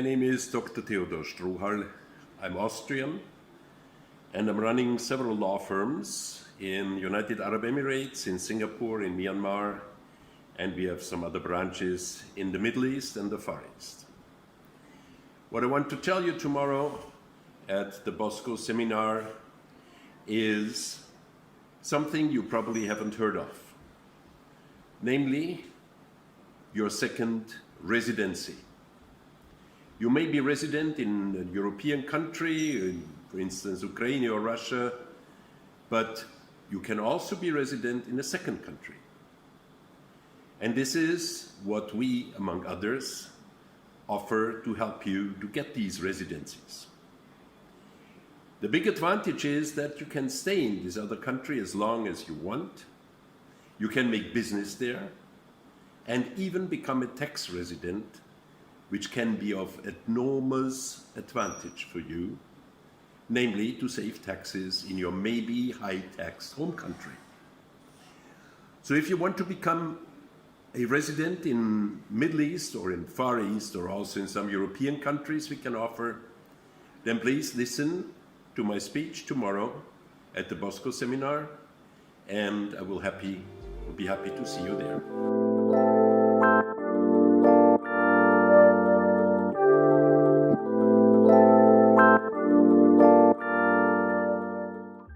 My name is Dr. Theodor Strohal. I'm Austrian and I'm running several law firms in United Arab Emirates, in Singapore, in Myanmar, and we have some other branches in the Middle East and the Far East. What I want to tell you tomorrow at the Bosco seminar is something you probably haven't heard of, namely your second residency. You may be resident in a European country, for instance, Ukraine or Russia, but you can also be resident in a second country. And this is what we, among others, offer to help you to get these residencies. The big advantage is that you can stay in this other country as long as you want. You can make business there and even become a tax resident, which can be of enormous advantage for you, namely to save taxes in your maybe high-taxed home country. So if you want to become a resident in Middle East or in Far East or also in some European countries we can offer, then please listen to my speech tomorrow at the Bosco seminar, and I will be happy to see you there.